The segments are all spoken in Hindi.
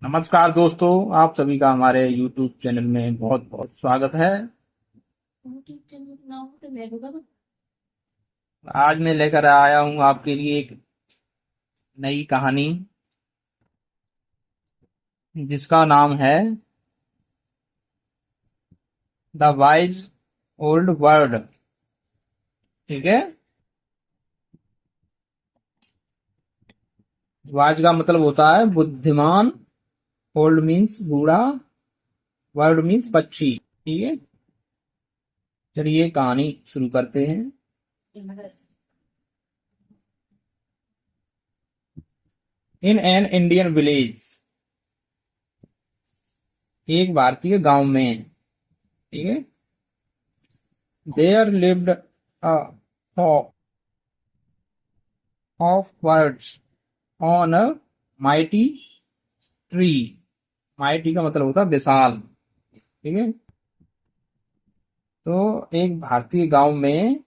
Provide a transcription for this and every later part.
नमस्कार दोस्तों, आप सभी का हमारे YouTube चैनल में बहुत बहुत स्वागत है। आज मैं लेकर आया हूँ आपके लिए एक नई कहानी जिसका नाम है द वाइज ओल्ड वर्ड। ठीक है। वाइज का मतलब होता है बुद्धिमान, ओल्ड मीन्स बूढ़ा, वर्ड मीन्स पक्षी। ठीक है। चलिए कहानी शुरू करते हैं। इन एन इंडियन विलेज, एक भारतीय गांव में, ठीक है, there lived a of words on a mighty tree। mighty का मतलब होता है विशाल। ठीक है। तो एक भारतीय गांव में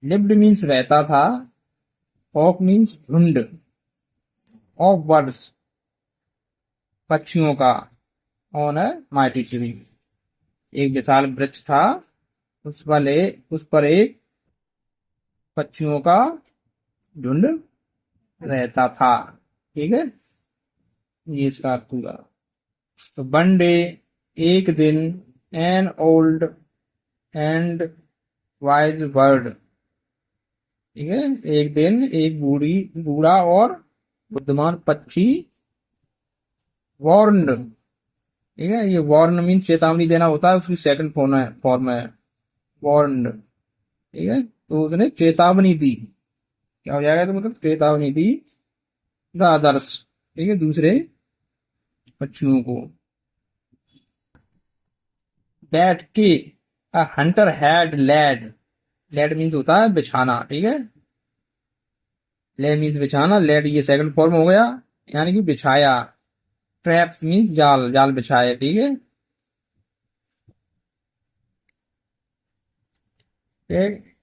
लिव्ड मीन्स रहता था, ऑफ मीन्स झुंड, ऑफ बर्ड्स पक्षियों का, ऑन अ माइटी ट्री एक विशाल वृक्ष था, उस पर एक पक्षियों का झुंड रहता था। ठीक है। ये इसका अर्थ हुआ। तो वन डे, एक दिन, an old and wise bird, ठीक है, एक दिन एक बूढ़ा और बुद्धिमान पक्षी, वार्न्ड, ठीक है, ये वार्न मीन चेतावनी देना होता है, उसकी सेकंड फॉर्म है वार्न्ड। ठीक है। तो उसने चेतावनी दी, क्या हो जाएगा, तो मतलब चेतावनी दी द अदर्स, ठीक है, दूसरे पक्षियों को, दैट के a hunter had laid means होता है बिछाना। ठीक है। ले मीन्स बिछाना, लेड ये सेकंड फॉर्म हो गया, यानी कि बिछाया। ट्रैप्स मीन्स जाल, जाल बिछाए। ठीक है।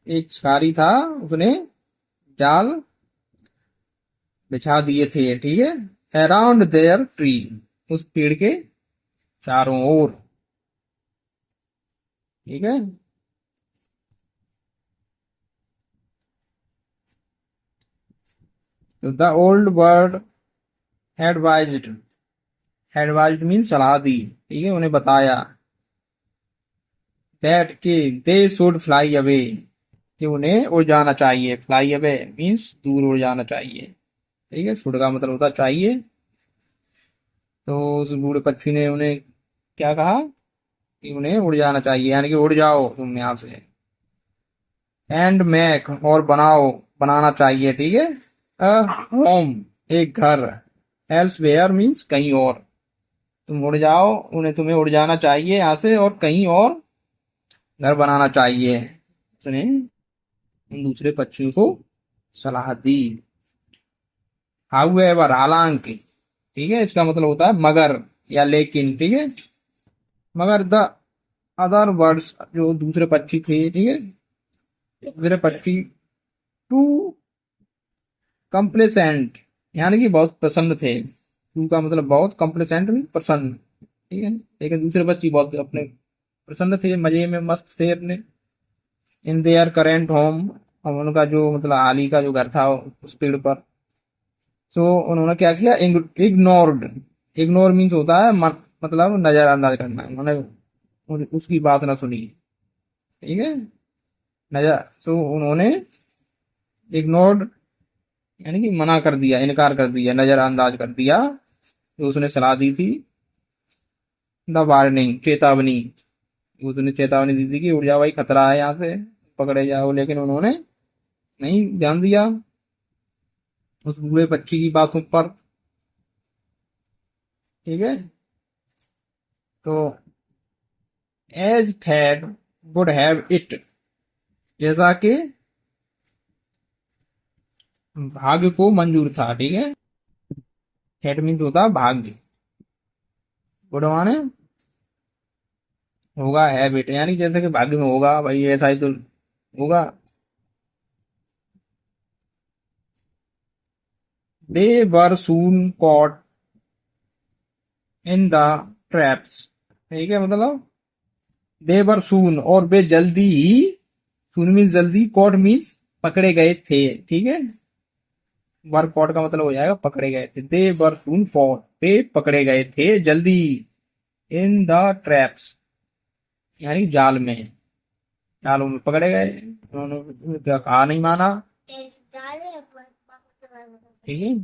एक शिकारी था, उसने जाल बिछा दिए थे। ठीक है। अराउंड देयर ट्री, उस पेड़ के चारों ओर। ठीक है। तो the old bird advised, advised mean सलाह दी, ठीक है, उन्हें बताया, दैट के दे शुड फ्लाई अवे, कि उन्हें उड़ जाना चाहिए। फ्लाई अवे मीन्स दूर उड़ जाना चाहिए। ठीक है। शुड का मतलब होता चाहिए। तो उस बूढ़े पक्षी ने उन्हें क्या कहा कि उन्हें उड़ जाना चाहिए, यानी कि उड़ जाओ तुम यहाँ से। एंड मेक और बनाना चाहिए। ठीक है। होम एक घर, एल्स वेयर मीन्स कहीं और, तुम उड़ जाओ, तुम्हें उड़ जाना चाहिए यहाँ से और कहीं और घर बनाना चाहिए। उसने उन दूसरे पक्षियों को सलाह दी। हाउ एवर हालांकि, ठीक है, इसका मतलब होता है मगर या लेकिन। ठीक है। मगर द अदर बर्ड्स, जो दूसरे पक्षी थे, ठीक है, दूसरे पक्षी, टू कंप्लेसेंट, यानी कि बहुत प्रसन्न थे। टू का मतलब बहुत, कंप्लेसेंट में प्रसन्न। ठीक है। लेकिन दूसरे बच्चे बहुत अपने प्रसन्न थे, मजे में मस्त थे अपने। इन देयर करेंट होम, अब उनका जो मतलब हाल ही का जो घर था उस पेड़ पर। तो उन्होंने क्या किया, इग्नोर्ड, इग्नोर मीन्स होता है मतलब नजरअंदाज करना। उन्होंने उसकी बात ना सुनी। ठीक है। नजर, तो उन्होंने इग्नोर्ड यानी कि मना कर दिया, इनकार कर दिया, नजरअंदाज कर दिया जो उसने सलाह दी थी। द वार्निंग चेतावनी, उसने चेतावनी दी थी कि उड़ जाओ भाई, खतरा है यहाँ से, पकड़े जाओ, लेकिन उन्होंने नहीं ध्यान दिया उस बूढ़े पक्षी की बातों पर। ठीक है। तो as fate would have it, जैसा कि भाग्य को मंजूर था। ठीक है। फैट मीन्स होता है भाग्य, वुड माने होगा, हैव इट यानी जैसे कि भाग्य में होगा भाई, ऐसा ही तो होगा। दे वर सून कॉट इन द ट्रैप्स। ठीक है, मतलब दे वर सून, और वे जल्दी ही, सून मीन्स जल्दी, कॉट मीन्स पकड़े गए थे। ठीक है, वर कॉट का मतलब हो जाएगा पकड़े गए थे। दे वर सून कॉट, वे पकड़े गए थे जल्दी, इन द ट्रैप्स यानी जाल में, जालों में पकड़े गए, उन्होंने क्या कहा नहीं माना। ठीक है,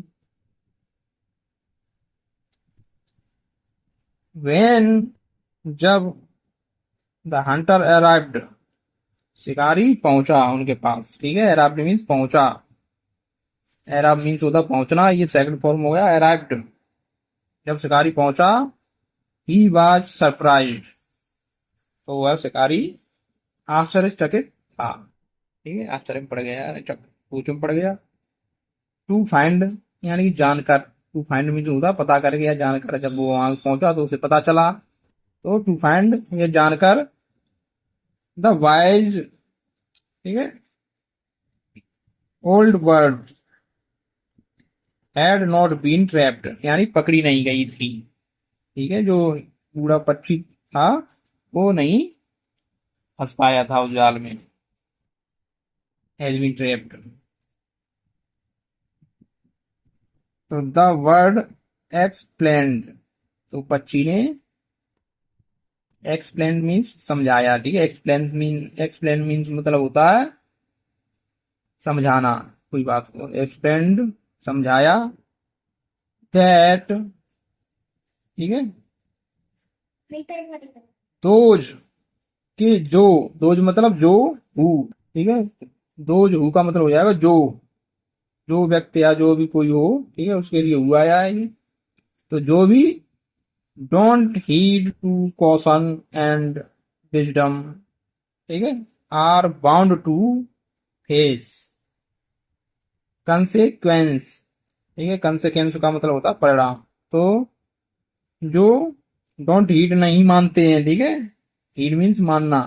वेन, जब, द हंटर अराइव्ड, शिकारी पहुंचा उनके पास। ठीक है, अराइव्ड मीन्स पहुंचा, अराइव मीन्स होता पहुंचना, ये सेकंड फॉर्म हो गया अराइव्ड। जब शिकारी पहुंचा, ही वाज सरप्राइज्ड, तो वह शिकारी आश्चर्यचकित था। ठीक है, आश्चर्य में पड़ गया, पूछो में पड़ गया। टू फाइंड यानी कि जानकर, टू फाइंड मीन्स होता पता कर गया, जानकर, जब वो वहां पहुंचा तो उसे पता चला। तो टू फाइंड ये जानकर, द वाइज, ठीक है, old bird had not been trapped यानी पकड़ी नहीं गई थी। ठीक है, जो बूढ़ा पक्षी था वो नहीं फंस पाया था उस जाल में, हैज बीन ट्रैप्ड। तो द वर्ड एक्सप्लेन्ड, तो पक्षी ने, एक्सप्लेन मीन्स समझाया। ठीक है, एक्सप्लेन मीन्स मतलब होता है समझाना कोई बात को, एक्सप्लेन्ड समझाया, दैट, ठीक है, दोज के जो, दोज मतलब जो, हु। ठीक है, दोज हु का मतलब हो जाएगा जो, जो व्यक्ति या जो भी कोई हो, ठीक है, उसके लिए हुआ आया है ये। तो जो भी don't heed to caution and wisdom, ठीक है, are bound to face consequence. ठीक है, कंसेक्वेंस का मतलब होता है परिणाम। तो जो डोंट हीड नहीं मानते हैं, ठीक है, हीड मीन्स मानना,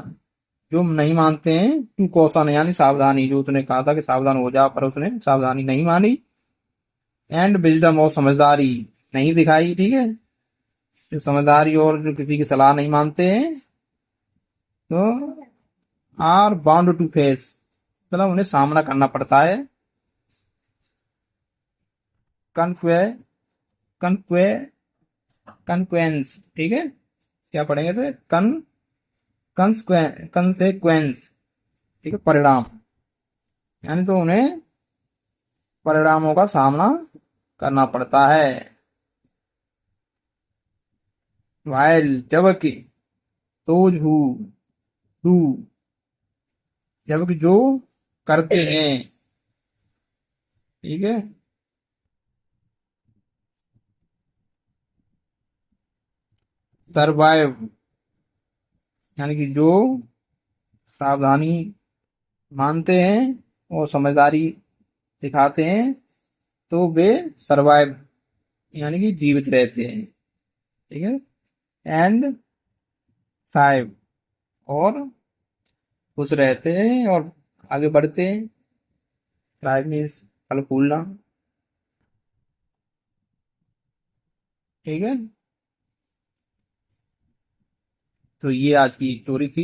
जो नहीं मानते हैं टू कॉशन यानी सावधानी, जो उसने कहा था कि सावधान हो जा पर उसने सावधानी नहीं मानी, एंड विजडम और समझदारी नहीं दिखाई। ठीक है, जो समझदारी और जो किसी की सलाह नहीं मानते हैं, तो आर बाउंड टू फेस मतलब उन्हें सामना करना पड़ता है। कनक्वे कनक्वे कनक्वेंस, ठीक है, क्या पढ़ेंगे थे, कंसेक्वेंस, ठीक है, परिणाम, यानी तो उन्हें परिणामों का सामना करना पड़ता है। वाइल जबकि, दोज हु डू, जबकि जो करते हैं। ठीक है, सरवाइव यानी कि जो सावधानी मानते हैं और समझदारी दिखाते हैं, तो वे सरवाइव यानी कि जीवित रहते हैं। ठीक है, एंड थ्राइव और खुश रहते हैं और आगे बढ़ते हैं। थ्राइव मीन्स फल फूलना। ठीक है, तो ये आज की स्टोरी थी।